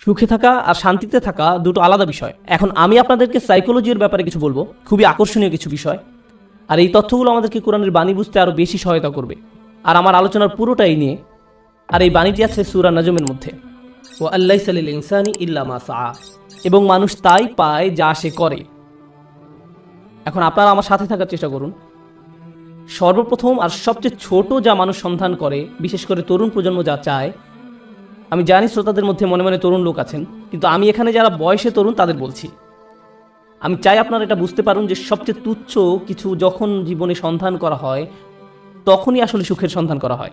সুখে থাকা আর শান্তিতে থাকা দুটো আলাদা বিষয়। এখন আমি আপনাদেরকে সাইকোলজির ব্যাপারে কিছু বলবো, খুবই আকর্ষণীয় কিছু বিষয়। আর এই তথ্যগুলো আমাদেরকে কোরআনের বাণী বুঝতে আরও বেশি সহায়তা করবে। আর আমার আলোচনার পুরোটাই নিয়ে, আর এই বাণীটি আছে সূরা নাজমের মধ্যে, ও আল্লাইসা লিল ইনসানি ইল্লা মা সাআ, এবং মানুষ তাই পায় যা সে করে। এখন আপনারা আমার সাথে থাকার চেষ্টা করুন। সর্বপ্রথম আর সবচেয়ে ছোট যা মানুষ সন্ধান করে, বিশেষ করে তরুণ প্রজন্ম যা চায়, আমি জানি শ্রোতাদের মধ্যে মনে মনে তরুণ লোক আছেন, কিন্তু আমি এখানে যারা বয়সে তরুণ তাদের বলছি। আমি চাই আপনারা এটা বুঝতে পারুন যে সবচেয়ে তুচ্ছ কিছু যখন জীবনে সন্ধান করা হয়, তখনই আসলে সুখের সন্ধান করা হয়।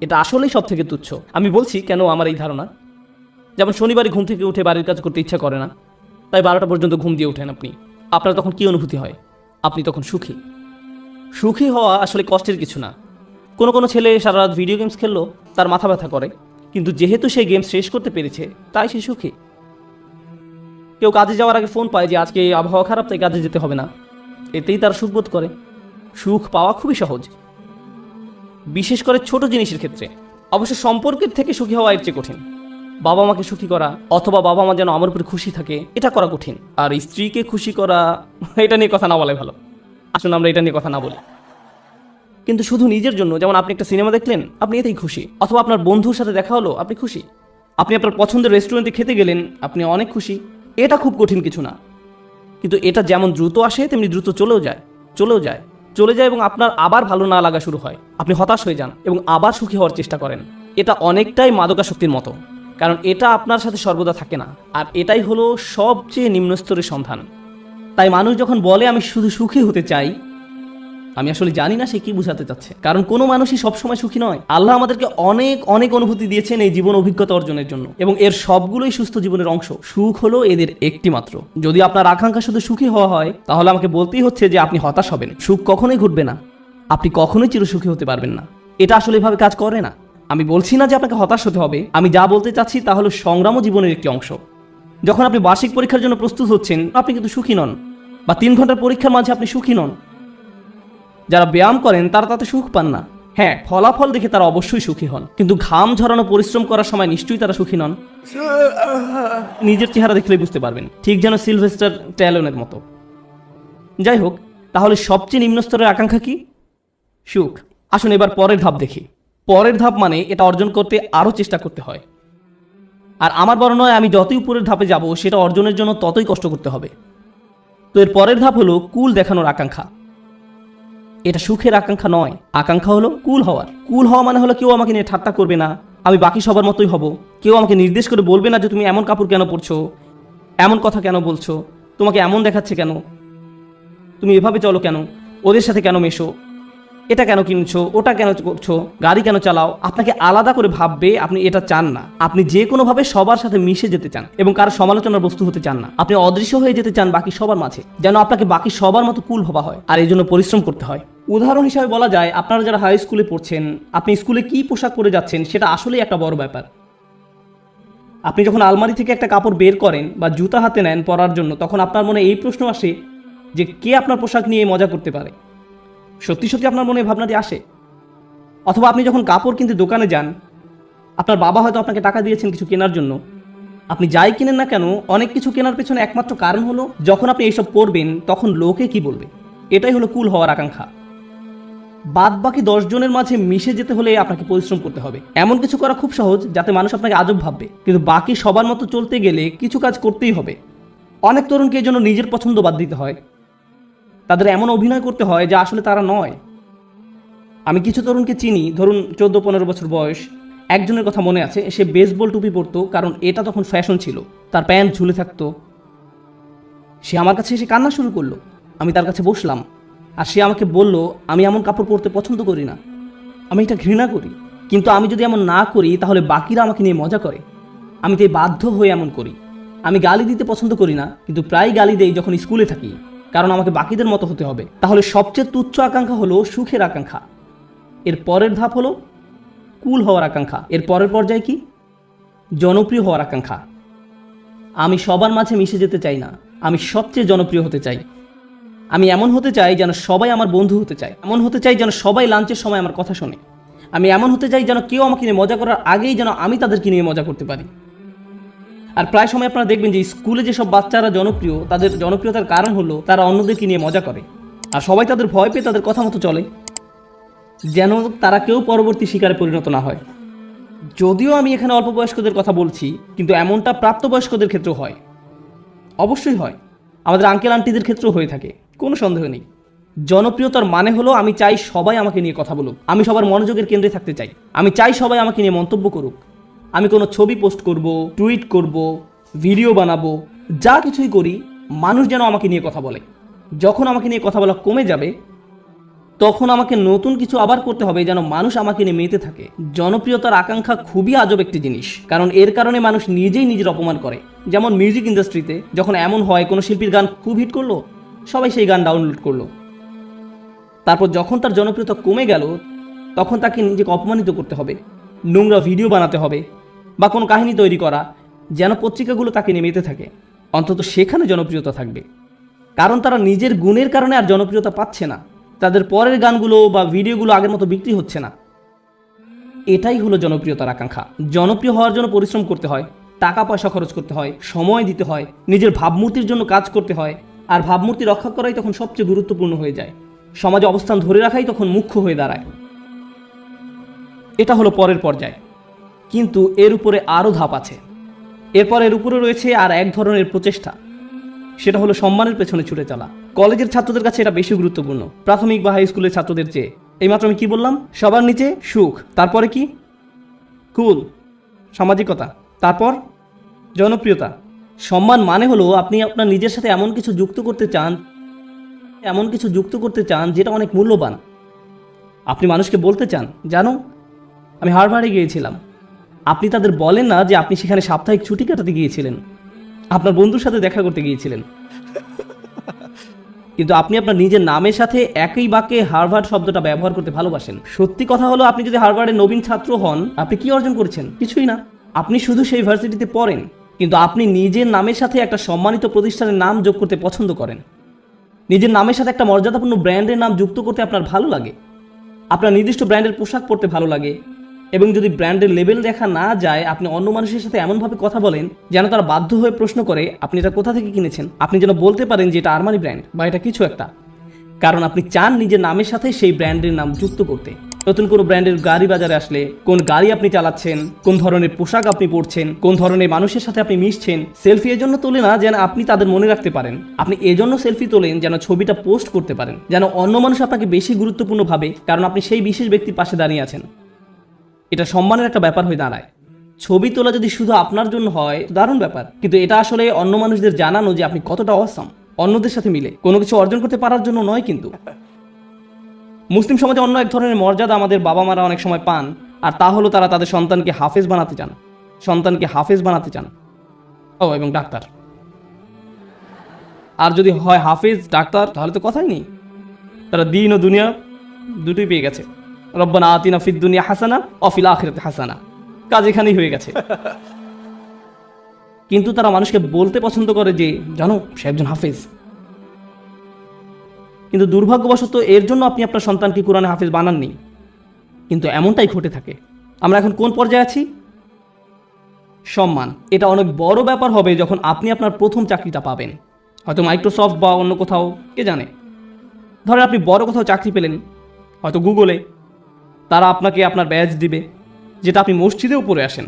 এটা আসলেই সব থেকে তুচ্ছ। আমি বলছি কেন আমার এই ধারণা। যেমন শনিবারে ঘুম থেকে উঠে বাড়ির কাজ করতে ইচ্ছা করে না, তাই 12টা পর্যন্ত ঘুম দিয়ে ওঠেন আপনি। আপনার তখন কী অনুভূতি হয়? আপনি তখন সুখী। সুখী হওয়া আসলে কষ্টের কিছু না। কোনো কোনো ছেলে সারা রাত ভিডিও গেমস খেললো, তার মাথা ব্যথা করে, কিন্তু যেহেতু সেই গেম শেষ করতে পেরেছে তাই সে সুখী। কেউ কাজে যাওয়ার আগে ফোন পায় যে আজকে আবহাওয়া খারাপ, তাই কাজে যেতে হবে না, এতেই তার সুখ বোধ করে। সুখ পাওয়া খুবই সহজ, বিশেষ করে ছোট জিনিসের ক্ষেত্রে। অবশ্য সম্পর্কের থেকে সুখী হওয়া এর চেয়ে কঠিন। বাবা মাকে সুখী করা, অথবা বাবা মা যেন আমার উপরে খুশি থাকে, এটা করা কঠিন। আর স্ত্রীকে খুশি করা, এটা নিয়ে কথা না বলাই ভালো। আসুন আমরা এটা নিয়ে কথা না বলি। কিন্তু শুধু নিজের জন্য, যেমন আপনি একটা সিনেমা দেখলেন, আপনি এতেই খুশি। অথবা আপনার বন্ধুর সাথে দেখা হলো, আপনি খুশি। আপনি আপনার পছন্দের রেস্টুরেন্টে খেতে গেলেন, আপনি অনেক খুশি। এটা খুব কঠিন কিছু না, কিন্তু এটা যেমন দ্রুত আসে তেমনি দ্রুত চলে যায় এবং আপনার আবার ভালো না লাগা শুরু হয়। আপনি হতাশ হয়ে যান এবং আবার সুখী হওয়ার চেষ্টা করেন। এটা অনেকটাই মাদকাসক্তির মতো, কারণ এটা আপনার সাথে সর্বদা থাকে না। আর এটাই হলো সবচেয়ে নিম্ন স্তরের সন্ধান। তাই মানুষ যখন বলে আমি শুধু সুখী হতে চাই, আমি আসলে জানি না সে কি বোঝাতে চাচ্ছে। কারণ কোনো মানুষই সবসময় সুখী নয়। আল্লাহ আমাদেরকে অনেক অনেক অনুভূতি দিয়েছেন এই জীবন অভিজ্ঞতা অর্জনের জন্য, এবং এর সবগুলোই সুস্থ জীবনের অংশ। সুখ হলো এদের একটি মাত্র। যদি আপনার আকাঙ্ক্ষা শুধু সুখী হওয়া হয়, তাহলে আমাকে বলতেই হচ্ছে যে আপনি হতাশ হবেন। সুখ কখনোই ঘটবে না, আপনি কখনোই চিরসুখী হতে পারবেন না। এটা আসলে এভাবে কাজ করে না। আমি বলছি না যে আপনাকে হতাশ হতে হবে। আমি যা বলতে চাচ্ছি তা হলো সংগ্রামও জীবনের একটি অংশ। যখন আপনি বার্ষিক পরীক্ষার জন্য প্রস্তুত হচ্ছেন, আপনি কিন্তু সুখী নন, বা 3 ঘন্টার পরীক্ষার মাঝে আপনি সুখী নন। যারা ব্যায়াম করেন তারা তাতে সুখ পান না। হ্যাঁ, ফলাফল দেখে তারা অবশ্যই সুখী হন, কিন্তু ঘাম ঝরানো পরিশ্রম করার সময় নিশ্চয়ই তারা সুখী নন। নিজের চেহারা দেখলেই বুঝতে পারবেন, ঠিক যেন সিলভেস্টার স্ট্যালোনের মতো। যাই হোক, তাহলে সবচেয়ে নিম্ন স্তরের আকাঙ্ক্ষা কি? সুখ। আসুন এবার পরের ধাপ দেখি। পরের ধাপ মানে এটা অর্জন করতে আরও চেষ্টা করতে হয়। আর আমার বড় নয়, আমি যতই উপরের ধাপে যাব, সেটা অর্জনের জন্য ততই কষ্ট করতে হবে। তো এর পরের ধাপ হলো কুল দেখানোর আকাঙ্ক্ষা। এটা সুখের আকাঙ্ক্ষা নয়। আকাঙ্ক্ষা হলো কুল হওয়ার। কুল হওয়া মানে হলো কেউ আমাকে নিয়ে ঠাট্টা করবে না, আমি বাকি সবার মতোই হব। কেউ আমাকে নির্দেশ করে বলবে না যে তুমি এমন কাপড় কেন পরছো, এমন কথা কেন বলছো, তোমাকে এমন দেখাচ্ছে কেন, তুমি এভাবে চলো কেন, ওদের সাথে কেন মেশো, এটা কেন কিনছো, ওটা কেন করছো, গাড়ি কেন চালাও। আপনাকে আলাদা করে ভাববে, আপনি এটা চান না। আপনি যে কোনোভাবে সবার সাথে মিশে যেতে চান এবং কারো সমালোচনার বস্তু হতে চান না। আপনি অদৃশ্য হয়ে যেতে চান বাকি সবার মাঝে, যেন আপনাকে বাকি সবার মতো কুল ভাবা হয়। আর এই জন্য পরিশ্রম করতে হয়। উদাহরণ হিসাবে বলা যায়, আপনারা যারা হাই স্কুলে পড়ছেন, আপনি স্কুলে কি পোশাক পরে যাচ্ছেন সেটা আসলেই একটা বড় ব্যাপার। আপনি যখন আলমারি থেকে একটা কাপড় বের করেন বা জুতা হাতে নেন পরার জন্য, তখন আপনার মনে এই প্রশ্ন আসে যে কে আপনার পোশাক নিয়ে মজা করতে পারে। সত্যি সত্যি আপনার মনে ভাবনাটি আসে। অথবা আপনি যখন কাপড় কিনতে দোকানে যান, আপনার বাবা হয়তো আপনাকে টাকা দিয়েছেন কিছু কেনার জন্য। আপনি যাই কিনেন না কেন, অনেক কিছু কেনার পেছনে একমাত্র কারণ হলো যখন আপনি এইসব পরবেন তখন লোকে কি বলবে। এটাই হলো কুল হওয়ার আকাঙ্ক্ষা। বাদ বাকি 10 জনের মাঝে মিশে যেতে হলে আপনাকে পরিশ্রম করতে হবে। এমন কিছু করা খুব সহজ যাতে মানুষ আপনাকে আজব ভাববে, কিন্তু বাকি সবার মতো চলতে গেলে কিছু কাজ করতেই হবে। অনেক তরুণকে এই জন্য নিজের পছন্দ বাদ দিতে হয়। তাদের এমন অভিনয় করতে হয় যা আসলে তারা নয়। আমি কিছু তরুণকে চিনি, ধরুন 14-15 বছর বয়স। একজনের কথা মনে আছে, সে বেসবল টুপি পরতো, কারণ এটা তখন ফ্যাশন ছিল। তার প্যান্ট ঝুলে থাকতো। সে আমার কাছে এসে কান্না শুরু করলো। আমি তার কাছে বসলাম, আর সে আমাকে বলল, আমি এমন কাপড় পরতে পছন্দ করি না, আমি এটা ঘৃণা করি। কিন্তু আমি যদি এমন না করি তাহলে বাকিরা আমাকে নিয়ে মজা করে। আমি তাই বাধ্য হয়ে এমন করি। আমি গালি দিতে পছন্দ করি না, কিন্তু প্রায় গালি দেই যখন স্কুলে থাকি, কারণ আমাকে বাকিদের মতো হতে হবে। তাহলে সবচেয়ে তুচ্ছ আকাঙ্ক্ষা হলো সুখের আকাঙ্ক্ষা। এর পরের ধাপ হলো কুল হওয়ার আকাঙ্ক্ষা। এর পরের পর্যায়ে কি? জনপ্রিয় হওয়ার আকাঙ্ক্ষা। আমি সবার মাঝে মিশে যেতে চাই না, আমি সবচেয়ে জনপ্রিয় হতে চাই। আমি এমন হতে চাই যেন সবাই আমার বন্ধু হতে চায়। এমন হতে চাই যেন সবাই লাঞ্চের সময় আমার কথা শোনে। আমি এমন হতে চাই যেন কেউ আমাকে নিয়ে মজা করার আগেই যেন আমি তাদেরকে নিয়ে মজা করতে পারি। আর প্রায় সময় আপনারা দেখবেন যে স্কুলে যেসব বাচ্চারা জনপ্রিয়, তাদের জনপ্রিয়তার কারণ হলো তারা অন্যদেরকে নিয়ে মজা করে, আর সবাই তাদের ভয় পেয়ে তাদের কথা মতো চলে, যেন তারা কেউ পরবর্তী শিকারে পরিণত না হয়। যদিও আমি এখানে অল্প বয়স্কদের কথা বলছি, কিন্তু এমনটা প্রাপ্তবয়স্কদের ক্ষেত্রেও হয়, অবশ্যই হয়, আমাদের আঙ্কেল আন্টিদের ক্ষেত্রেও হয়ে থাকে, কোনো সন্দেহ নেই। জনপ্রিয়তার মানে হলো আমি চাই সবাই আমাকে নিয়ে কথা বলুক, আমি সবার মনোযোগের কেন্দ্রে থাকতে চাই, আমি চাই সবাই আমাকে নিয়ে মন্তব্য করুক, আমি কোনো ছবি পোস্ট করব, টুইট করব, ভিডিও বানাবো, যা কিছুই করি মানুষ যেন আমাকে নিয়ে কথা বলে। যখন আমাকে নিয়ে কথা বলা কমে যাবে তখন আমাকে নতুন কিছু আবার করতে হবে যেন মানুষ আমাকে নিয়ে মেতে থাকে। জনপ্রিয়তার আকাঙ্ক্ষা খুবই আজব একটি জিনিস, কারণ এর কারণে মানুষ নিজেই নিজের অপমান করে। যেমন মিউজিক ইন্ডাস্ট্রিতে যখন এমন হয় কোনো শিল্পীর গান খুব হিট করলো, সবাই সেই গান ডাউনলোড করলো, তারপর যখন তার জনপ্রিয়তা কমে গেল তখন তাকে নিজেকে অপমানিত করতে হবে, নোংরা ভিডিও বানাতে হবে বা কোনো কাহিনী তৈরি করা যেন পত্রিকাগুলো তাকে নিয়ে মেতে থাকে, অন্তত সেখানে জনপ্রিয়তা থাকবে। কারণ তারা নিজের গুণের কারণে আর জনপ্রিয়তা পাচ্ছে না, তাদের পরের গানগুলো বা ভিডিওগুলো আগের মতো বিক্রি হচ্ছে না। এটাই হলো জনপ্রিয়তার আকাঙ্ক্ষা। জনপ্রিয় হওয়ার জন্য পরিশ্রম করতে হয়, টাকা পয়সা খরচ করতে হয়, সময় দিতে হয়, নিজের ভাবমূর্তির জন্য কাজ করতে হয়, আর ভাবমূর্তি রক্ষা করাই তখন সবচেয়ে গুরুত্বপূর্ণ হয়ে যায়। সমাজে অবস্থান ধরে রাখাই তখন মুখ্য হয়ে দাঁড়ায়। এটা হলো পরের পর্যায়, কিন্তু এর উপরে আরও ধাপ আছে। এরপর এর উপরে রয়েছে আর এক ধরনের প্রচেষ্টা, সেটা হলো সম্মানের পেছনে ছুটে চলা। কলেজের ছাত্রদের কাছে এটা বেশি গুরুত্বপূর্ণ প্রাথমিক বা হাই স্কুলের ছাত্রদের চেয়ে। এইমাত্র আমি কি বললাম? সবার নিচে সুখ, তারপরে কি? কুল, সামাজিকতা, তারপর জনপ্রিয়তা। সম্মান মানে হলো আপনি আপনার নিজের সাথে এমন কিছু যুক্ত করতে চান যেটা অনেক মূল্যবান। আপনি মানুষকে বলতে চান, জানো আমি হার্ভার্ডে গিয়েছিলাম। আপনি তাদের বলেন না যে আপনি সেখানে সাপ্তাহিক ছুটি কাটাতে গিয়েছিলেন, আপনার বন্ধুর সাথে দেখা করতে গিয়েছিলেন, কিন্তু আপনি আপনার নিজের নামের সাথে একই বাক্যে হার্ভার্ড শব্দটা ব্যবহার করতে ভালোবাসেন। সত্যি কথা হলো আপনি যদি হার্ভার্ডের নবীন ছাত্র হন, আপনি কি অর্জন করেছেন? কিছুই না। আপনি শুধু সেই ভার্সিটিতে পড়েন, কিন্তু আপনি নিজের নামের সাথে একটা সম্মানিত প্রতিষ্ঠানের নাম যোগ করতে পছন্দ করেন। নিজের নামের সাথে একটা মর্যাদাপূর্ণ ব্র্যান্ডের নাম যুক্ত করতে আপনার ভালো লাগে। আপনার নির্দিষ্ট ব্র্যান্ডের পোশাক পরতে ভালো লাগে, এবং যদি ব্র্যান্ডের লেবেল দেখা না যায় আপনি অন্য মানুষের সাথে এমনভাবে কথা বলেন যেন তারা বাধ্য হয়ে প্রশ্ন করে আপনি এটা কোথা থেকে কিনেছেন। আপনি যেন বলতে পারেন যে এটা আরমানি ব্র্যান্ড বা এটা কিছু একটা, কারণ আপনি চান নিজের নামের সাথে সেই ব্র্যান্ডের নাম যুক্ত করতে। নতুন কোনো ব্র্যান্ডের গাড়ি বাজারে আসলে কোন গাড়ি আপনি চালাচ্ছেন, কোন ধরনের পোশাক আপনি পরছেন, কোন ধরনের মানুষের সাথে আপনি মিশছেন। সেলফি এজন্য তোলে না যেন আপনি তাদের মনে রাখতে পারেন, আপনি এজন্য সেলফি তোলেন যেন ছবিটা পোস্ট করতে পারেন, যেন অন্য মানুষ আপনাকে বেশি গুরুত্বপূর্ণ ভাবে, কারণ আপনি সেই বিশেষ ব্যক্তির পাশে দাঁড়িয়ে আছেন। এটা সম্মানের একটা ব্যাপার হয়ে দাঁড়ায়। ছবি তোলা যদি শুধু আপনার জন্য হয় দারুণ ব্যাপার, কিন্তু এটা আসলে অন্য মানুষদের জানানো যে আপনি কতটা অসাম, অন্যদের সাথে মিলে কোনো কিছু অর্জন করতে পারার জন্য নয়। কিন্তু মুসলিম সমাজে অন্য এক ধরনের মর্যাদা আমাদের বাবা মারা অনেক সময় পান, আর তা হলো তারা তাদের সন্তানকে হাফেজ বানাতে চান। এবং ডাক্তার। আর যদি হয় হাফেজ ডাক্তার তাহলে তো কথাই নেই, তারা দিন ও দুনিয়া দুটোই পেয়ে গেছে। রব্বানা আতিনা ফিদ দুনিয়া হাসানা ওয়া ফিল আখিরাতি হাসানা, কাজ এখানেই হয়ে গেছে। কিন্তু তারা মানুষকে বলতে পছন্দ করে যে জানো সে একজন হাফেজ। কিন্তু দুর্ভাগ্যবশত এর জন্য আপনি আপনার সন্তানকে কোরআনে হাফেজ বানাননি। কিন্তু এমনটাই ঘটে থাকে। আমরা এখন কোন পর্যায়ে আছি? সম্মান। এটা অনেক বড় ব্যাপার হবে যখন আপনি আপনার প্রথম চাকরিটা পাবেন, হয়তো মাইক্রোসফট বা অন্য কোথাও, কে জানে। ধরেন আপনি বড় কোথাও চাকরি পেলেন, হয়তো গুগলে। তারা আপনাকে আপনার ব্যাজ দিবে, যেটা আপনি মসজিদেও পরে আসেন।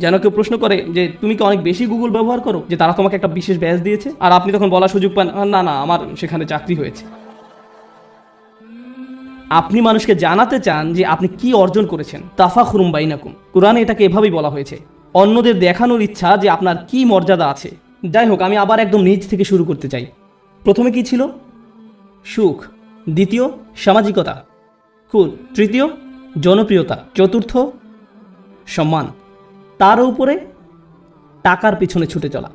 যেন কেউ প্রশ্ন করে যে তুমি কি অনেক বেশি গুগল ব্যবহার করো যে তারা তোমাকে একটা বিশেষ ব্যাজ দিয়েছে, আর আপনি তখন বলার সুযোগ পান না না আমার সেখানে চাকরি হয়েছে। আপনি মানুষকে জানাতে চান যে আপনি কি অর্জন করেছেন। তাফাখুরুম বাইনাকুম, কোরআনে এটাকে এভাবেই বলা হয়েছে। অন্যদের দেখানোর ইচ্ছা যে আপনার কি মর্যাদা আছে। যাই হোক, আমি আবার একদম নিচ থেকে শুরু করতে চাই। প্রথমে কি ছিল? সুখ। দ্বিতীয় সামাজিকতা। তৃতীয় জনপ্রিয়তা। চতুর্থ সম্মান। তার উপরে টাকার পিছনে ছুটে চলা।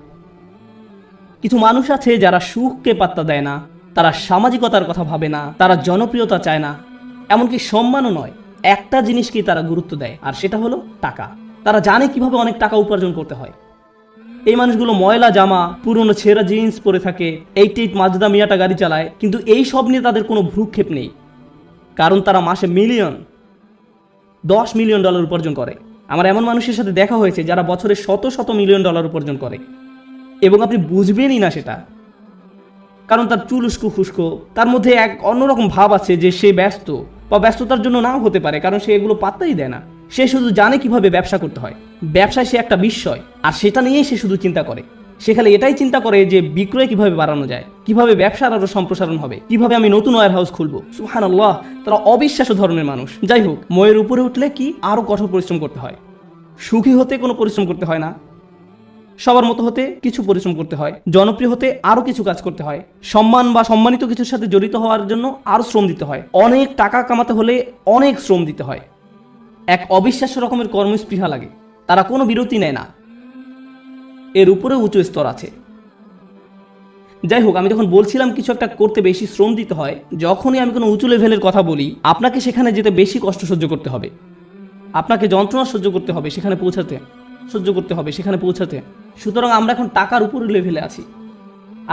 কিছু মানুষ আছে যারা সুখকে পাত্তা দেয় না, তারা সামাজিকতার কথা ভাবে না, তারা জনপ্রিয়তা চায় না, এমনকি সম্মানও নয়। একটা জিনিসকেই তারা গুরুত্ব দেয়, আর সেটা হলো টাকা। তারা জানে কিভাবে অনেক টাকা উপার্জন করতে হয়। এই মানুষগুলো ময়লা জামা, পুরনো ছেঁড়া জিন্স পরে থাকে, 88 মাজদা মিয়াটা গাড়ি চালায়, কিন্তু এই সব নিয়ে তাদের কোনো ভ্রুক্ষেপ নেই, কারণ তারা মাসে $10 মিলিয়ন উপার্জন করে। আমার এমন মানুষের সাথে দেখা হয়েছে যারা বছরে শত শত মিলিয়ন ডলার উপার্জন করে, এবং আপনি বুঝবেনই না সেটা, কারণ তার চুল উস্কো খুস্কো, তার মধ্যে এক অন্যরকম ভাব আছে যে সে ব্যস্ত, বা ব্যস্ততার জন্য নাও হতে পারে, কারণ সে এগুলো পাত্তাই দেয় না। সে শুধু জানে কিভাবে ব্যবসা করতে হয়, ব্যবসায় সে একটা বিস্ময়, আর সেটা নিয়েই সে শুধু চিন্তা করে। সে খালি এটাই চিন্তা করে যে বিক্রয় কিভাবে বাড়ানো যায়, কিভাবে ব্যবসার আরো সম্প্রসারণ হবে, কিভাবে আমি নতুন ওয়্যার হাউস খুলবো। সুবহানাল্লাহ, তারা অবিশ্বাস্য ধরনের মানুষ। যাই হোক, ময়ের উপরে উঠলে কি আরো কঠোর পরিশ্রম করতে হয়। সুখী হতে কোনো পরিশ্রম করতে হয় না, সবার মতো হতে কিছু পরিশ্রম করতে হয়, জনপ্রিয় হতে আরো কিছু কাজ করতে হয়, সম্মান বা সম্মানিত কিছুর সাথে জড়িত হওয়ার জন্য আরো শ্রম দিতে হয়, অনেক টাকা কামাতে হলে অনেক শ্রম দিতে হয়। এক অবিশ্বাস্য রকমের কর্মস্পৃহা লাগে, তারা কোনো বিরতি নেয় না। এর উপরে উঁচু স্তর আছে। যাই হোক, আমি যখন বলছিলাম কিছু একটা করতে বেশি শ্রম দিতে হয়, যখনই আমি কোনো উঁচু লেভেলের কথা বলি, আপনাকে সেখানে যেতে বেশি কষ্ট সহ্য করতে হবে, আপনাকে যন্ত্রণা সহ্য করতে হবে সেখানে পৌঁছাতে, সেখানে পৌঁছাতে। সুতরাং আমরা এখন টাকার উপরে লেভেলে আছি,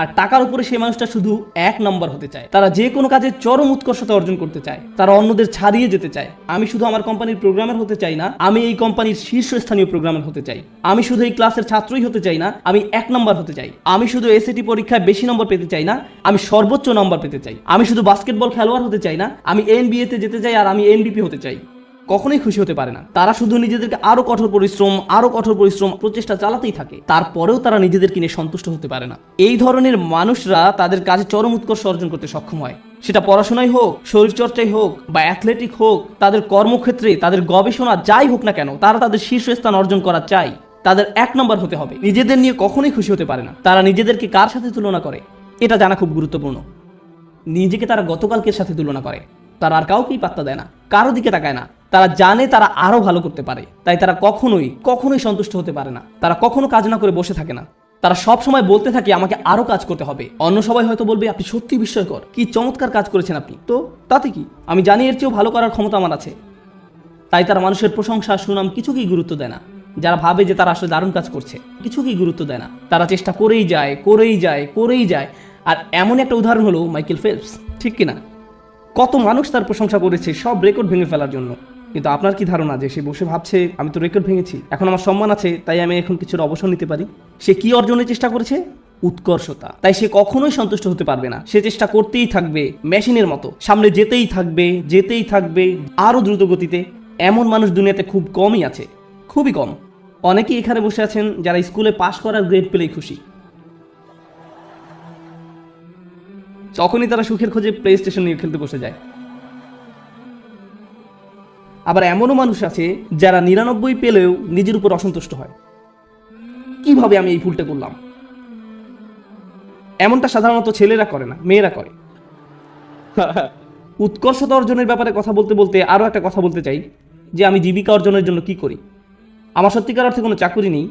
আর টাকার উপরে সেই মানুষটা শুধু 1 নম্বর হতে চায়। তারা যে কোনো কাজে চরম উৎকর্ষতা অর্জন করতে চায়, তারা অন্যদের ছাড়িয়ে যেতে চায়। আমি শুধু আমার কোম্পানির প্রোগ্রামার হতে চাই না, আমি এই কোম্পানির শীর্ষস্থানীয় প্রোগ্রামার হতে চাই। আমি শুধু এই ক্লাসের ছাত্রই হতে চাই না, আমি 1 নম্বর হতে চাই। আমি শুধু এসএটি পরীক্ষায় বেশি নম্বর পেতে চাই না, আমি সর্বোচ্চ নম্বর পেতে চাই। আমি শুধু বাস্কেটবল খেলোয়াড় হতে চাই না, আমি NBA তে যেতে চাই, আর আমি MVP হতে চাই। কখনোই খুশি হতে পারে না। তারা শুধু নিজেদেরকে আরো কঠোর পরিশ্রম প্রচেষ্টা চালাতেই থাকে, তারপরেও তারা নিজেদেরকে নিয়ে সন্তুষ্ট হতে পারে না। এই ধরনের মানুষরা তাদের কাজে চরম উৎকর্ষ অর্জন করতে সক্ষম হয়, সেটা পড়াশোনায় হোক, শরীরচর্চায় হোক, বা অ্যাথলেটিক হোক, তাদের কর্মক্ষেত্রে, তাদের গবেষণা যাই হোক না কেন, তারা তাদের শীর্ষস্থান অর্জন করা চাই। তাদের 1 নম্বর হতে হবে। নিজেদের নিয়ে কখনোই খুশি হতে পারে না। তারা নিজেদেরকে কার সাথে তুলনা করে এটা জানা খুব গুরুত্বপূর্ণ। নিজেকে তারা গতকালকের সাথে তুলনা করে। তারা আর কাউকেই পাত্তা দেয় না, কারো দিকে তাকায় না। তারা জানে তারা আরো ভালো করতে পারে, তাই তারা কখনোই সন্তুষ্ট হতে পারে না। তারা কখনো কাজ না করে বসে থাকে না। তারা সব সময় বলতে থাকে আমাকে আরো কাজ করতে হবে। অন্য সবাই হয়তো বলবে আপনি সত্যি বিস্ময়কর, কি চমৎকার কাজ করেছেন আপনি, তো তাতে কি, আমি জানি এর চেয়েও ভালো করার ক্ষমতা আমার আছে। তাই তারা মানুষের প্রশংসা, সুনাম কিছুকেই গুরুত্ব দেয় না। যারা ভাবে যে তারা আসলে দারুণ কাজ করছে, কিছুকেই গুরুত্ব দেয় না। তারা চেষ্টা করেই যায়। আর এমন একটা উদাহরণ হলো মাইকেল ফেলপস, ঠিক কিনা? কত মানুষ তার প্রশংসা করেছে সব রেকর্ড ভেঙে ফেলার জন্য, কিন্তু আপনার কি ধারণা যে সে বসে ভাবছে আমি তো রেকর্ড ভেঙেছি, এখন আমার সম্মান আছে, তাই আমি এখন কিছুর অবসর নিতে পারি? সে কি অর্জনের চেষ্টা করেছে? উৎকর্ষতা। তাই সে কখনোই সন্তুষ্ট হতে পারবে না। সে চেষ্টা করতেই থাকবে, মেশিনের মতো সামনে যেতেই থাকবে আরো দ্রুত গতিতে। এমন মানুষ দুনিয়াতে খুব কমই আছে, খুবই কম। অনেকেই এখানে বসে আছেন যারা স্কুলে পাশ করার গ্রেড পেলেই খুশি, তখনই তারা সুখের খোঁজে প্লে স্টেশন নিয়ে খেলতে বসে যায়। আবার এমনও মানুষ আছে যারা 99 পেলেও নিজের উপর অসন্তুষ্ট হয়, কিভাবে আমি এই ভুলটা করলাম। এমনটা সাধারণত ছেলেরা করে না, মেয়েরা করে। উৎকর্ষতা অর্জনের ব্যাপারে কথা বলতে বলতে আরো একটা কথা বলতে চাই, যে আমি জীবিকা অর্জনের জন্য কি করি। আমার সত্যিকার অর্থে কোনো চাকরি নেই,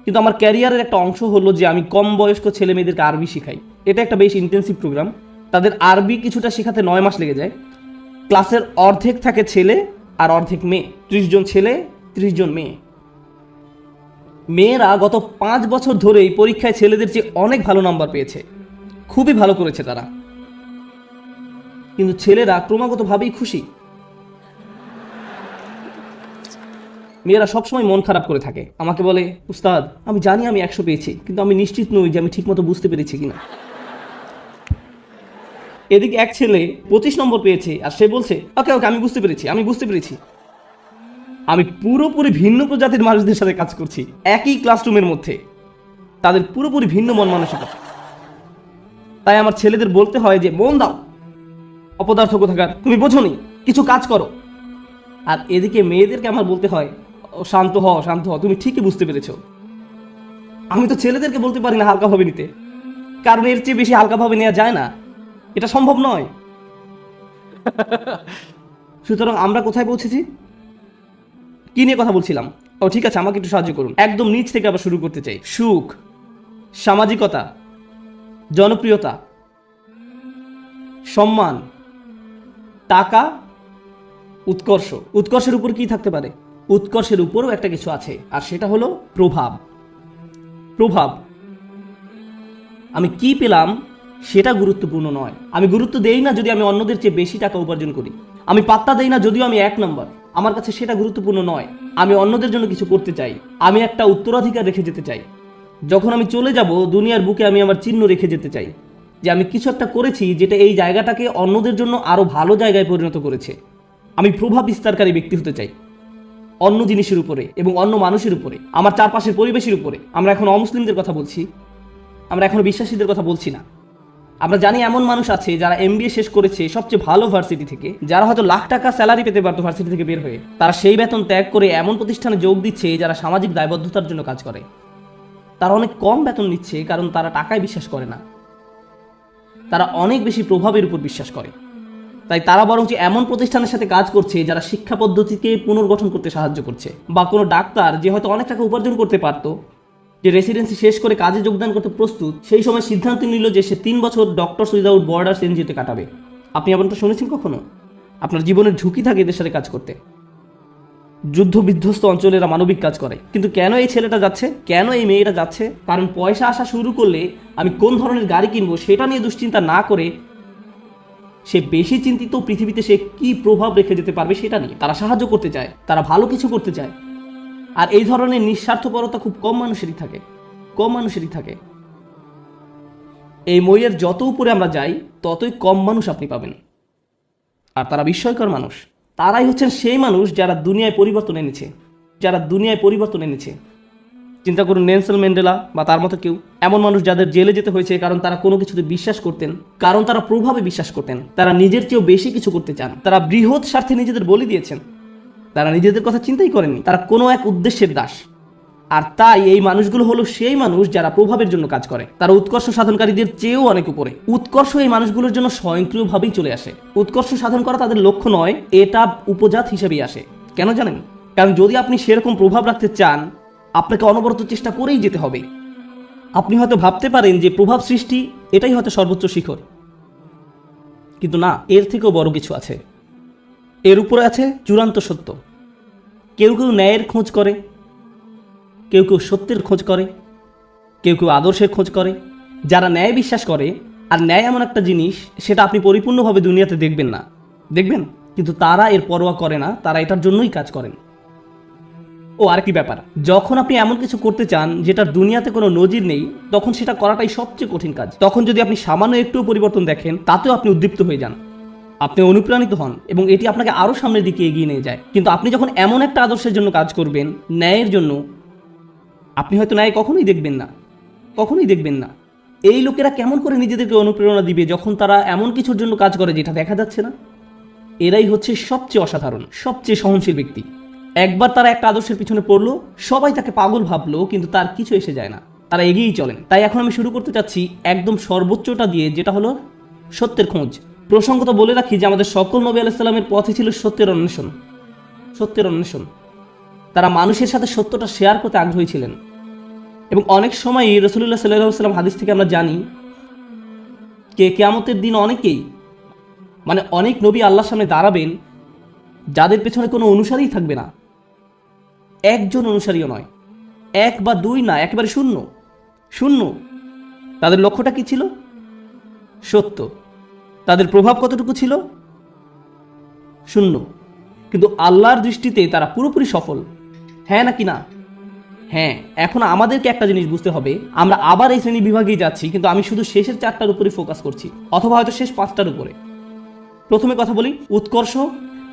কিন্তু আমার ক্যারিয়ারের একটা অংশ হলো যে আমি কম বয়স্ক ছেলে মেয়েদেরকে আরবি শিখাই। এটা একটা বেশ ইন্টেন্সিভ প্রোগ্রাম। তাদের আরবি কিছুটা শেখাতে 9 মাস লেগে যায়। ক্লাসের অর্ধেক থাকে ছেলে আর অর্ধেক মেয়ে, 30 জন ছেলে 30 জন মেয়ে। মেয়েরা গত 5 বছর ধরে এই পরীক্ষায় ছেলেদের চেয়ে অনেক ভালো নাম্বার পেয়েছে, খুবই ভালো করেছে তারা। কিন্তু ছেলেরা ক্রমাগতভাবেই খুশি। মেয়েরা সবসময় মন খারাপ করে থাকে, আমাকে বলে উস্তাদ আমি জানি আমি 100 পেয়েছি, কিন্তু আমি নিশ্চিত নই যে আমি ঠিকমতো বুঝতে পেরেছি কিনা। এদিকে এক ছেলে 25 নম্বর পেয়েছে, আর সে বলছে ওকে আমি বুঝতে পেরেছি। আমি পুরোপুরি ভিন্ন প্রজাতির মানুষদের সাথে কাজ করছি একই ক্লাসরুমের মধ্যে, তাদের পুরোপুরি ভিন্ন মন মানসিকতা। তাই আমার ছেলেদের বলতে হয় যে মন দাও, অপদার্থ কোথাকার, তুমি বোঝোনি, কিছু কাজ করো। আর এদিকে মেয়েদেরকে আমার বলতে হয় শান্ত হও, তুমি ঠিকই বুঝতে পেরেছো। আমি তো ছেলেদেরকে বলতে পারি না হালকাভাবে নিতে, কারণ এর চেয়ে বেশি হালকাভাবে নেওয়া যায় না, এটা সম্ভব নয়। সুতরাং আমরা কোথায় পৌঁছেছি, কি নিয়ে কথা বলছিলাম? ঠিক আছে, আমাকে একটু সাহায্য করুন। একদম নিচ থেকে আবার শুরু করতে চাই। সুখ, সামাজিকতা, জনপ্রিয়তা, সম্মান, টাকা, উৎকর্ষের উপর কি থাকতে পারে? উৎকর্ষের উপরও একটা কিছু আছে, আর সেটা হলো প্রভাব। আমি কি পেলাম সেটা গুরুত্বপূর্ণ নয়। আমি গুরুত্ব দেই না যদি আমি অন্যদের চেয়ে বেশি টাকা উপার্জন করি। আমি পাত্তা দেই না যদিও আমি 1 নম্বর। আমার কাছে সেটা গুরুত্বপূর্ণ নয়। আমি অন্যদের জন্য কিছু করতে চাই, আমি একটা উত্তরাধিকার রেখে যেতে চাই। যখন আমি চলে যাব দুনিয়ার বুকে আমি আমার চিহ্ন রেখে যেতে চাই যে আমি কিছু একটা করেছি যেটা এই জায়গাটাকে অন্যদের জন্য আরো ভালো জায়গায় পরিণত করেছে। আমি প্রভাব বিস্তারকারী ব্যক্তি হতে চাই অন্য জিনিসের উপরে এবং অন্য মানুষের উপরে, আমার চারপাশের পরিবেশের উপরে। আমরা এখন অমুসলিমদের কথা বলছি, আমরা এখনো বিশ্বাসীদের কথা বলছি না। আমরা জানি এমন মানুষ আছে যারা MBA শেষ করেছে সবচেয়ে ভালো ভার্সিটি থেকে, যারা হয়তো লাখ টাকা স্যালারি পেতে পারতো ভার্সিটি থেকে বের হয়ে, তারা সেই বেতন ত্যাগ করে এমন প্রতিষ্ঠানে যোগ দিচ্ছে যারা সামাজিক দায়বদ্ধতার জন্য কাজ করে। তারা অনেক কম বেতন নিচ্ছে কারণ তারা টাকায় বিশ্বাস করে না, তারা অনেক বেশি প্রভাবের উপর বিশ্বাস করে। তাই তারা বরং এমন প্রতিষ্ঠানের সাথে কাজ করছে যারা শিক্ষা পদ্ধতিকে পুনর্গঠন করতে সাহায্য করছে। বা কোনো ডাক্তার যে হয়তো অনেক টাকা উপার্জন করতে পারতো, যে রেসিডেন্সি শেষ করে কাজে যোগদান করতে প্রস্তুত, সেই সময় সিদ্ধান্ত নিল যে সে 3 বছর ডক্টরস উইদাউট বর্ডার্স NGO-তে কাটাবে। আপনি এমনটা শুনেছেন কখনো? আপনার জীবনের ঝুঁকি থাকে এদের সাথে কাজ করতে। যুদ্ধ বিধ্বস্ত অঞ্চলে এরা মানবিক কাজ করে। কিন্তু কেন এই ছেলেটা যাচ্ছে, কেন এই মেয়েটা যাচ্ছে? কারণ পয়সা আসা শুরু করলে আমি কোন ধরনের গাড়ি কিনবো সেটা নিয়ে দুশ্চিন্তা না করে সে বেশি চিন্তিত পৃথিবীতে সে কি প্রভাব রেখে যেতে পারবে সেটা নিয়ে। তারা সাহায্য করতে চায়, তারা ভালো কিছু করতে চায়। আর এই ধরনের নিঃস্বার্থপরতা খুব কম মানুষেরই থাকে। এই মইয়ের যত উপরে আমরা যাই ততই কম মানুষ আপনি পাবেন। আর তারা বিস্ময়কর মানুষ। তারাই হচ্ছেন সেই মানুষ যারা দুনিয়ায় পরিবর্তন এনেছে। চিন্তা করুন নেলসন ম্যান্ডেলা বা তার মতো কেউ, এমন মানুষ যাদের জেলে যেতে হয়েছে কারণ তারা কোনো কিছুতে বিশ্বাস করতেন, কারণ তারা প্রভাবে বিশ্বাস করতেন, তারা নিজের চেয়েও বেশি কিছু করতে চান, তারা বৃহৎ স্বার্থে নিজেদের বলি দিয়েছেন, তারা নিজেদের কথা চিন্তাই করেননি, তারা কোনো এক উদ্দেশ্যের দাস। আর তাই এই মানুষগুলো হলো সেই মানুষ যারা প্রভাবের জন্য কাজ করে। তারা উৎকর্ষ সাধনকারীদের চেয়েও অনেক উপরে। উৎকর্ষ এই মানুষগুলোর জন্য স্বয়ংক্রিয়ভাবেই চলে আসে। উৎকর্ষ সাধন করা তাদের লক্ষ্য নয়, এটা উপজাত হিসেবেই আসে। কেন জানেন? কারণ যদি আপনি সেরকম প্রভাব রাখতে চান আপনাকে অনবরত চেষ্টা করেই যেতে হবে। আপনি হয়তো ভাবতে পারেন যে প্রভাব সৃষ্টি এটাই হয়তো সর্বোচ্চ শিখর, কিন্তু না, এর থেকেও বড় কিছু আছে। এর উপরে আছে চূড়ান্ত সত্য। কেউ কেউ ন্যায়ের খোঁজ করে, কেউ কেউ সত্যের খোঁজ করে, কেউ কেউ আদর্শের খোঁজ করে। যারা ন্যায় বিশ্বাস করে, আর ন্যায় এমন একটা জিনিস সেটা আপনি পরিপূর্ণভাবে দুনিয়াতে দেখবেন না, দেখবেন, কিন্তু তারা এর পরোয়া করে না, তারা এটার জন্যই কাজ করেন। ও আরেকটি ব্যাপার, যখন আপনি এমন কিছু করতে চান যেটার দুনিয়াতে কোনো নজির নেই, তখন সেটা করাটাই সবচেয়ে কঠিন কাজ। তখন যদি আপনি সামান্য একটু পরিবর্তন দেখেন তাতেও আপনি উদ্দীপ্ত হয়ে যান, আপনি অনুপ্রাণিত হন এবং এটি আপনাকে আরো সামনের দিকে এগিয়ে নিয়ে যায়। কিন্তু আপনি যখন এমন একটা আদর্শের জন্য কাজ করবেন, ন্যায়ের জন্য, আপনি হয়তো ন্যায় কখনোই দেখবেন না। এই লোকেরা কেমন করে নিজেদেরকে অনুপ্রেরণা দিবে যখন তারা এমন কিছুর জন্য কাজ করে যেটা দেখা যাচ্ছে না? এরাই হচ্ছে সবচেয়ে অসাধারণ, সবচেয়ে সহনশীল ব্যক্তি। একবার তারা একটা আদর্শের পিছনে পড়লো, সবাই তাকে পাগল ভাবলো, কিন্তু তার কিছু এসে যায় না, তারা এগিয়েই চলেন। তাই এখন আমি শুরু করতে চাচ্ছি একদম সর্বোচ্চটা দিয়ে, যেটা হলো সত্যের খোঁজ। প্রসঙ্গত বলে রাখি যে আমাদের সকল নবী আলাইহিস সালামের পথে ছিল সত্যের অন্বেষণ। তারা মানুষের সাথে সত্যটা শেয়ার করতে আগ্রহী ছিলেন। এবং অনেক সময়ই রাসূলুল্লাহ সাল্লাল্লাহু আলাইহি ওয়াসাল্লাম হাদিস থেকে আমরা জানি কিয়ামতের দিন অনেক নবী আল্লাহর সামনে দাঁড়াবেন যাদের পেছনে কোনো অনুসারী থাকবে না, একজন অনুসারীও নয়, 1 বা 2 না, একেবারে শূন্য। তাদের লক্ষ্যটা কি ছিল? সত্য। তাদের প্রভাব কতটুকু ছিল? শূন্য। কিন্তু আল্লাহর দৃষ্টিতে তারা পুরোপুরি সফল। হ্যাঁ নাকি না? হ্যাঁ। এখন আমাদেরকে একটা জিনিস বুঝতে হবে, আমরা আবার এই শ্রেণী বিভাগেই যাচ্ছি, কিন্তু আমি শুধু শেষের 4টার উপরে ফোকাস করছি, অথবা হয়তো শেষ 5টার উপরে। প্রথমে কথা বলি উৎকর্ষ।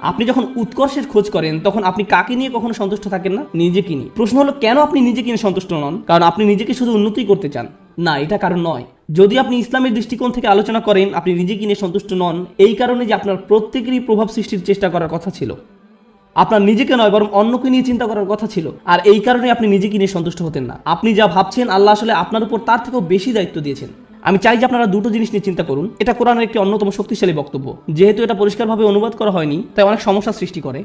আপনি যখন উৎকর্ষের খোঁজ করেন তখন আপনি কাকে নিয়ে কখনো সন্তুষ্ট থাকেন না? নিজেকে নিয়ে। প্রশ্ন হলো কেন আপনি নিজেকে নিয়ে সন্তুষ্ট নন? কারণ আপনি নিজেকে শুধু উন্নতি করতে চান না, এটা কারণ নয়। যদি আপনি ইসলামের দৃষ্টিকোণ থেকে আলোচনা করেন, আপনি নিজেকে নিয়ে সন্তুষ্ট নন এই কারণে যে আপনার প্রত্যেকেরই প্রভাব সৃষ্টির চেষ্টা করার কথা ছিল। আপনার নিজেকে নয় বরং অন্যকে নিয়ে চিন্তা করার কথা ছিল, আর এই কারণে আপনি নিজেকে নিয়ে সন্তুষ্ট হতেন না। আপনি যা ভাবছেন আল্লাহ আসলে আপনার উপর তার থেকেও বেশি দায়িত্ব দিয়েছেন। আমি চাই যে আপনারা দুটো জিনিস নিয়ে চিন্তা করুন। এটা কোরআনের একটি অন্যতম শক্তিশালী বক্তব্য। যেহেতু এটা পরিষ্কারভাবে অনুবাদ করা হয়নি তাই অনেক সমস্যা সৃষ্টি করে।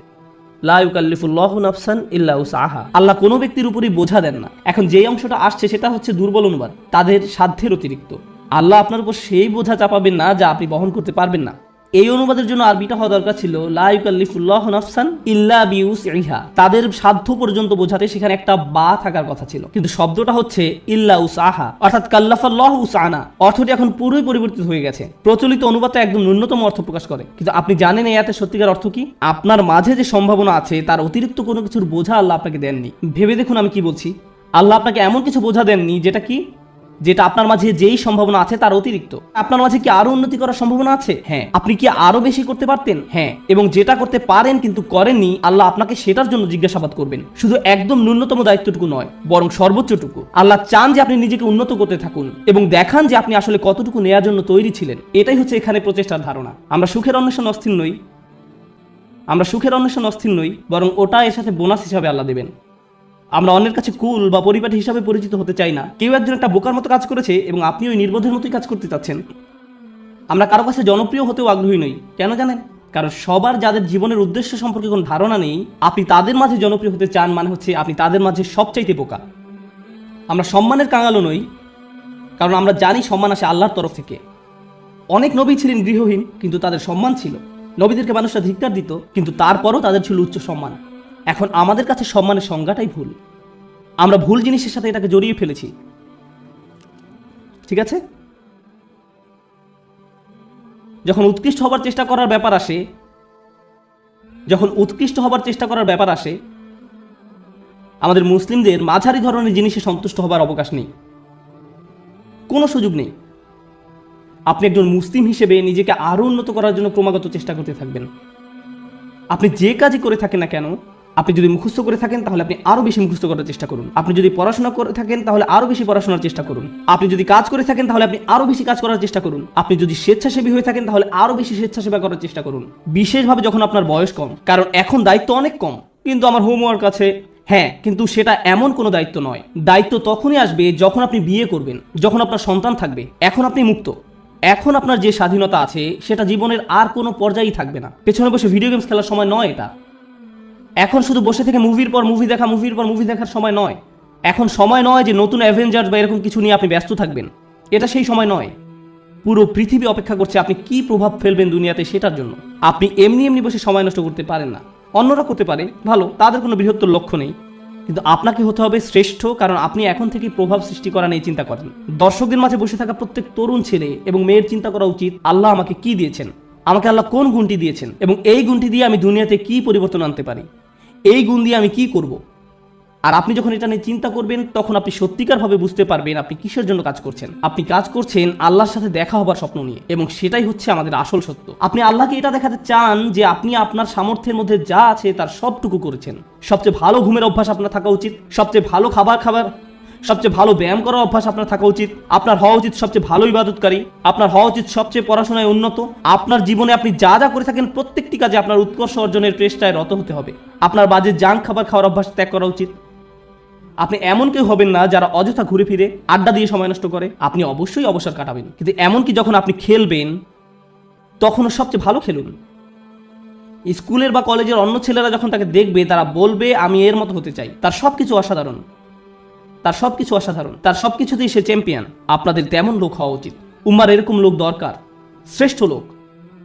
লা ইউকাল্লিফুল্লাহু নাফসান ইল্লা উসআহা। আল্লাহ কোনো ব্যক্তির উপরই বোঝা দেন না। এখন যেই অংশটা আসছে সেটা হচ্ছে দুর্বল অনুবাদ, তাদের সাধ্যের অতিরিক্ত। আল্লাহ আপনার উপর সেই বোঝা চাপাবেন না যা আপনি বহন করতে পারবেন না। এই অনুবাদের জন্য আরবিটা হওয়া দরকার ছিল লা ইউকাল্লিফুল্লাহু নাফসান ইল্লা বিউসইহা, তাদের সাধ্য পর্যন্ত বোঝাতে সেখানে একটা বা থাকার কথা ছিল, কিন্তু শব্দটা হচ্ছে ইল্লা উসআহা, অর্থাৎ কাল্লাফাল্লাহু উসআনা। অর্থটি এখন পুরোই পরিবর্তিত হয়ে গেছে। প্রচলিত অনুবাদটা একদম ন্যূনতম অর্থ প্রকাশ করে, কিন্তু আপনি জানেন এই আয়াতের সত্যিকার অর্থ কি? আপনার মাঝে যে সম্ভাবনা আছে তার অতিরিক্ত কোনো কিছুর বোঝা আল্লাহ আপনাকে দেননি। ভেবে দেখুন আমি কি বলছি। আল্লাহ আপনাকে এমন কিছু বোঝা দেননি যেটা আপনার মাঝে যেই সম্ভাবনা আছে তার অতিরিক্ত। আপনার মাঝে কি আরো উন্নতি করার সম্ভাবনা আছে? হ্যাঁ। আপনি কি আরো বেশি করতে পারতেন? হ্যাঁ। এবং যেটা করতে পারেন কিন্তু করেননি, আল্লাহ আপনাকে সেটার জন্য জিজ্ঞাসাবাদ করবেন। শুধু একদম ন্যূনতম দায়িত্বটুকু নয়, বরং সর্বোচ্চটুকু। আল্লাহ চান যে আপনি নিজেকে উন্নত করতে থাকুন এবং দেখান যে আপনি আসলে কতটুকু নেয়ার জন্য তৈরি ছিলেন। এটাই হচ্ছে এখানে প্রচেষ্টার ধারণা। আমরা সুখের অন্বেষণ অস্থির নই, বরং ওটা এর সাথে বোনাস হিসাবে আল্লাহ দেবেন। আমরা অন্যের কাছে কুল বা পরিপাটি হিসাবে পরিচিত হতে চাই না। কেউ একজন একটা বোকার মতো কাজ করেছে এবং আপনি ওই নির্বোধের মতোই কাজ করতে চাচ্ছেন। আমরা কারো কাছে জনপ্রিয় হতেও আগ্রহী নই। কেন জানেন? কারণ সবার যাদের জীবনের উদ্দেশ্য সম্পর্কে কোনো ধারণা নেই, আপনি তাদের মাঝে জনপ্রিয় হতে চান মানে হচ্ছে আপনি তাদের মাঝে সবচাইতে বোকা। আমরা সম্মানের কাঙালও নই, কারণ আমরা জানি সম্মান আসে আল্লাহর তরফ থেকে। অনেক নবী ছিলেন গৃহহীন, কিন্তু তাদের সম্মান ছিল। নবীদেরকে মানুষরা ধিক্কার দিত, কিন্তু তারপরও তাদের ছিল উচ্চ সম্মান। এখন আমাদের কাছে সম্মানের সংজ্ঞাটাই ভুল। আমরা ভুল জিনিসের সাথে এটাকে জড়িয়ে ফেলেছি। ঠিক আছে? যখন উৎকৃষ্ট হবার চেষ্টা করার ব্যাপার আসে, আমাদের মুসলিমদের মাঝারি ধরনের জিনিসে সন্তুষ্ট হবার অবকাশ নেই, কোনো সুযোগ নেই। আপনি একজন মুসলিম হিসেবে নিজেকে আরো উন্নত করার জন্য ক্রমাগত চেষ্টা করতে থাকবেন। আপনি যে কাজই করে থাকেন না কেন, আপনি যদি মুখস্থ করে থাকেন তাহলে আপনি আরো বেশি মুখস্থ করার চেষ্টা করুন। আপনি যদি পড়াশোনা করে থাকেন তাহলে আরো বেশি পড়াশোনার চেষ্টা করুন। আপনি যদি কাজ করে থাকেন তাহলে আপনি আরো বেশি কাজ করার চেষ্টা করুন। আপনি যদি স্বেচ্ছাসেবী হয়ে থাকেন তাহলে আরো বেশি স্বেচ্ছাসেবা করার চেষ্টা করুন, বিশেষভাবে যখন আপনার বয়স কম। কারণ এখন দায়িত্ব অনেক কম। কিন্তু আমার হোমওয়ার্ক আছে, হ্যাঁ, কিন্তু সেটা এমন কোনো দায়িত্ব নয়। দায়িত্ব তখনই আসবে যখন আপনি বিয়ে করবেন, যখন আপনার সন্তান থাকবে। এখন আপনি মুক্ত। এখন আপনার যে স্বাধীনতা আছে সেটা জীবনের আর কোনো পর্যায়েই থাকবে না। পেছনে বসে ভিডিও গেমস খেলার সময় নয় এটা। এখন শুধু বসে থেকে মুভির পর মুভি দেখার সময় নয়। এখন সময় নয় যে নতুন অ্যাভেঞ্জার্স বা এরকম কিছু নিয়ে আপনি ব্যস্ত থাকবেন। এটা সেই সময় নয়। পুরো পৃথিবী অপেক্ষা করছে আপনি কি প্রভাব ফেলবেন দুনিয়াতে সেটার জন্য। আপনি এমনি বসে সময় নষ্ট করতে পারেন না। অন্যরা করতে পারে, ভালো, তাদের কোনো বৃহত্তর লক্ষ্য নেই। কিন্তু আপনাকে হতে হবে শ্রেষ্ঠ, কারণ আপনি এখন থেকেই প্রভাব সৃষ্টি করা নিয়ে চিন্তা করেন। দর্শকদের মাঝে বসে থাকা প্রত্যেক তরুণ ছেলে এবং মেয়ের চিন্তা করা উচিত, আল্লাহ আমাকে কি দিয়েছেন, আমাকে আল্লাহ কোন গুণটি দিয়েছেন, এবং এই গুণটি দিয়ে আমি দুনিয়াতে কি পরিবর্তন আনতে পারি, এই গুণ দিয়ে আমি কি করব। আর আপনি যখন এটা নিয়ে চিন্তা করবেন তখন আপনি সত্যিকারভাবে বুঝতে পারবেন আপনি কিসের জন্য কাজ করছেন। আপনি কাজ করছেন আল্লাহর সাথে দেখা হবার স্বপ্ন নিয়ে, এবং সেটাই হচ্ছে আমাদের আসল সত্য। আপনি আল্লাহকে এটা দেখাতে চান যে আপনি আপনার সামর্থ্যের মধ্যে যা আছে তার সবটুকু করেছেন। সবচেয়ে ভালো ঘুমের অভ্যাস আপনার থাকা উচিত, সবচেয়ে ভালো খাবার, সবচেয়ে ভালো ব্যায়াম করার অভ্যাস আপনার থাকা উচিত। আপনার হওয়া উচিত সবচেয়ে ভালো ইবাদতকারী। আপনার হওয়া উচিত সবচেয়ে পড়াশোনায় উন্নত। আপনার জীবনে আপনি যা যা করে থাকেন প্রত্যেকটি কাজে আপনার উৎকর্ষ অর্জনের চেষ্টায় রত হতে হবে। আপনার বাজে জাঙ্ক খাবার খাওয়ার অভ্যাস ত্যাগ করা উচিত। আপনি এমন কেউ হবেন না যারা অযথা ঘুরে ফিরে আড্ডা দিয়ে সময় নষ্ট করে। আপনি অবশ্যই অবসর কাটাবেন, কিন্তু এমনকি যখন আপনি খেলবেন তখনও সবচেয়ে ভালো খেলুন। স্কুলের বা কলেজের অন্য ছেলেরা যখন তাকে দেখবে তারা বলবে আমি এর মতো হতে চাই। তার সবকিছু অসাধারণ, তার সবকিছুতেই সে চ্যাম্পিয়ন। আপনাদের তেমন লোক হওয়া উচিত। উম্মার এরকম লোক দরকার, শ্রেষ্ঠ লোক,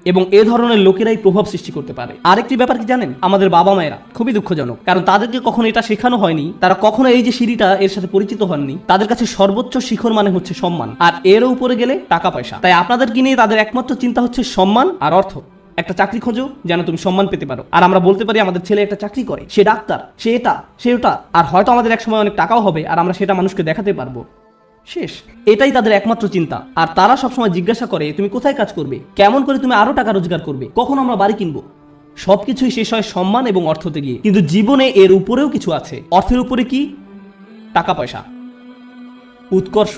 এবং এ ধরনের লোকেরাই প্রভাব সৃষ্টি করতে পারে। আরেকটি ব্যাপার কি জানেন? আমাদের বাবা মায়েরা খুবই দুঃখজনক, কারণ তাদেরকে কখনো এটা শেখানো হয়নি। তারা কখনো এই যে সিঁড়িটা এর সাথে পরিচিত হননি। তাদের কাছে সর্বোচ্চ শিখর মানে হচ্ছে সম্মান, আর এর উপরে গেলে টাকা পয়সা। তাই আপনাদেরকে নিয়ে তাদের একমাত্র চিন্তা হচ্ছে সম্মান আর অর্থ। একটা চাকরি খোঁজো যেন তুমি সম্মান পেতে পারো। আর আমরা বলতে পারি আমাদের ছেলে একটা চাকরি করে, সে ডাক্তার, সে এটা, সে ওটা, আর হয়তো আমাদের এক সময় অনেক টাকাও হবে আর আমরা সেটা মানুষকে দেখাতে পারবো। শেষ। এটাই তাদের একমাত্র চিন্তা। আর তারা সবসময় জিজ্ঞাসা করে তুমি কোথায় কাজ করবে, কেমন করে তুমি আরো টাকা রোজগার করবে, কখন আমরা বাড়ি কিনবো। সবকিছুই শেষ হয় সম্মান এবং অর্থতে গিয়ে। কিন্তু জীবনে এর উপরেও কিছু আছে। অর্থের উপরে কি? টাকা পয়সা, উৎকর্ষ।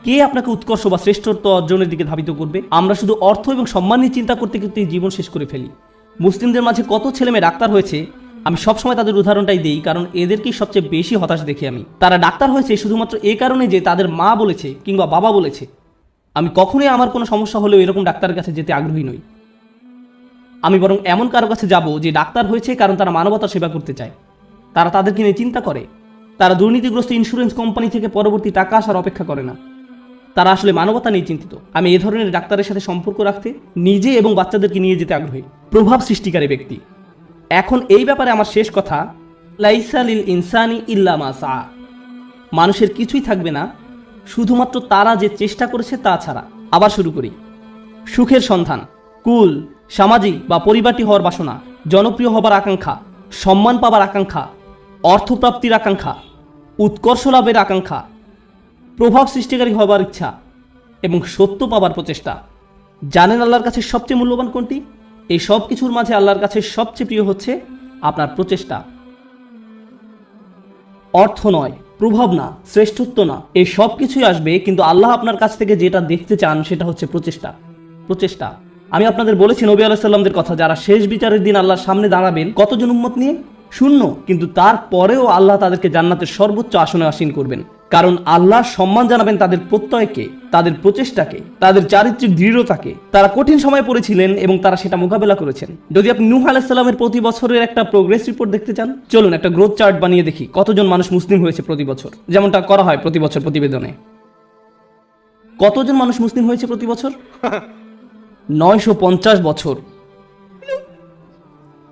কে আপনাকে উৎকর্ষ বা শ্রেষ্ঠত্ব অর্জনের দিকে ধাবিত করবে? আমরা শুধু অর্থ এবং সম্মান নিয়ে চিন্তা করতে করতে জীবন শেষ করে ফেলি। মুসলিমদের মাঝে কত ছেলে মেয়ে ডাক্তার হয়েছে, আমি সবসময় তাদের উদাহরণটাই দিই, কারণ এদেরকেই সবচেয়ে বেশি হতাশ দেখি আমি। তারা ডাক্তার হয়েছে শুধুমাত্র এই কারণে যে তাদের মা বলেছে কিংবা বাবা বলেছে। আমি কখনোই আমার কোনো সমস্যা হলেও এরকম ডাক্তারের কাছে যেতে আগ্রহী নই। আমি বরং এমন কারো কাছে যাব যে ডাক্তার হয়েছে কারণ তারা মানবতার সেবা করতে চায়। তারা তাদেরকে নিয়ে চিন্তা করে। তারা দুর্নীতিগ্রস্ত ইন্স্যুরেন্স কোম্পানি থেকে পরবর্তী টাকা আসার অপেক্ষা করে না। তারা আসলে মানবতা নিয়ে চিন্তিত। আমি এ ধরনের ডাক্তারের সাথে সম্পর্ক রাখতে, নিজে এবং বাচ্চাদেরকে নিয়ে যেতে আগ্রহী। প্রভাব সৃষ্টিকারী ব্যক্তি। এখন এই ব্যাপারে আমার শেষ কথা, লাইসা লিল ইনসানি ইল্লা মা সা। মানুষের কিছুই থাকবে না শুধুমাত্র তারা যে চেষ্টা করেছে তা ছাড়া। আবার শুরু করি। সুখের সন্ধান, কুল, সামাজিক বা পরিবারটি হওয়ার বাসনা, জনপ্রিয় হবার আকাঙ্ক্ষা, সম্মান পাবার আকাঙ্ক্ষা, অর্থপ্রাপ্তির আকাঙ্ক্ষা, উৎকর্ষ লাভের আকাঙ্ক্ষা, প্রভাব সৃষ্টিকারী হবার ইচ্ছা এবং সত্য পাবার প্রচেষ্টা। জানেন আল্লাহর কাছে সবচেয়ে মূল্যবান কোনটি? এই সব কিছুর মাঝে আল্লাহর কাছে সবচেয়ে প্রিয় হচ্ছে আপনার প্রচেষ্টা। অর্থ নয়, প্রভাব না, শ্রেষ্ঠত্ব না, এই সব কিছুই আসবে, কিন্তু আল্লাহ আপনার কাছ থেকে যেটা দেখতে চান সেটা হচ্ছে প্রচেষ্টা। প্রচেষ্টা। আমি আপনাদের বলেছি নবী আলাইহিস সালামদের কথা, যারা শেষ বিচারের দিন আল্লাহর সামনে দাঁড়াবেন, কতজন উম্মত নিয়ে? 0। কিন্তু তারপরেও আল্লাহ তাদেরকে জান্নাতের সর্বোচ্চ আসনে আসীন করবেন, কারণ আল্লাহ সম্মান জানাবেন তাদের প্রত্যয়কে, তাদের প্রচেষ্টাকে, তাদের চারিত্রিক দৃঢ়তাকে। তারা কঠিন সময় পড়েছিলেন এবং তারা সেটা মোকাবেলা করেছেন। যদি আপনি নূহ আলাইহিস সালামের প্রতি বছরের একটা প্রোগ্রেস রিপোর্ট দেখতে চান, চলুন একটা গ্রোথ চার্ট বানিয়ে দেখি কতজন মানুষ মুসলিম হয়েছে প্রতি বছর, যেমনটা করা হয় প্রতি বছর প্রতিবেদনে। কতজন মানুষ মুসলিম হয়েছে প্রতি বছর? 950 বছর।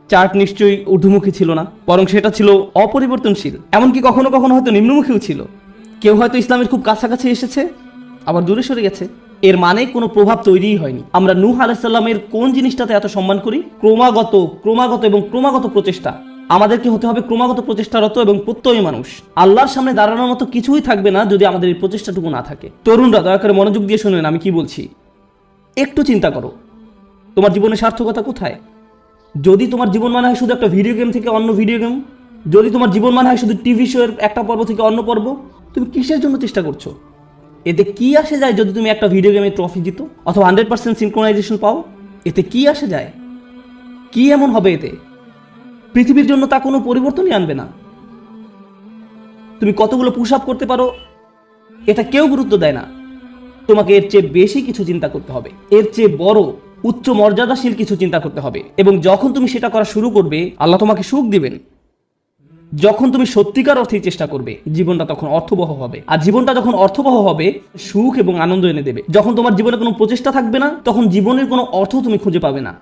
চার্ট নিশ্চয়ই ঊর্ধ্বমুখী ছিল না, বরং সেটা ছিল অপরিবর্তনশীল। এমনকি কখনো কখনো হয়তো নিম্নমুখীও ছিল। কেউ হয়তো ইসলামের খুব কাছাকাছি এসেছে, আবার দূরে সরে গেছে। এর মানে কোনো প্রভাব তৈরিই হয়নি। আমরা নূহ আলাইহিস সালামের কোন জিনিসটাতে এত সম্মান করি? ক্রমাগত প্রচেষ্টা। আমাদেরকে হতে হবে ক্রমাগত প্রচেষ্টারত এবং প্রত্যয়ী মানুষ। আল্লাহর সামনে দাঁড়ানোর মতো কিছুই থাকবে না যদি আমাদের এই প্রচেষ্টাটুকু না থাকে। তরুণরা দয়া করে মনোযোগ দিয়ে শুনেন আমি কি বলছি। একটু চিন্তা করো, তোমার জীবনের সার্থকতা কোথায়? যদি তোমার জীবন মানে হয় শুধু একটা ভিডিও গেম থেকে অন্য ভিডিও গেম, যদি তোমার জীবন মানে হয় শুধু টিভি শো এর একটা পর্ব থেকে অন্য পর্ব, তুমি কিসের জন্য চেষ্টা করছো? এতে কি আসে যায় যদি তুমি একটা ভিডিও গেমে ট্রফি জিতো অথবা 100% সিনক্রোনাইজেশন পাও? এতে কি আসে যায়? কি এমন হবে এতে? পৃথিবীর জন্য তা কোনো পরিবর্তনই আনবে না। তুমি কতগুলো পুশ আপ করতে পারো এটা কেউ গুরুত্ব দেয় না। তোমাকে এর চেয়ে বেশি কিছু চিন্তা করতে হবে, এর চেয়ে বড় উচ্চ মর্যাদাশীল কিছু চিন্তা করতে হবে। এবং যখন তুমি সেটা করা শুরু করবে, আল্লাহ তোমাকে সুখ দিবেন। যখন তুমি সত্যিকার অর্থেই চেষ্টা করবে, জীবনটা তখন অর্থবহ হবে। আর জীবনটা যখন অর্থবহ হবে, সুখ এবং আনন্দ এনে দেবে। যখন তোমার জীবনে কোনো প্রচেষ্টা থাকবে না, তখন জীবনের কোনো অর্থ তুমি খুঁজে পাবে না।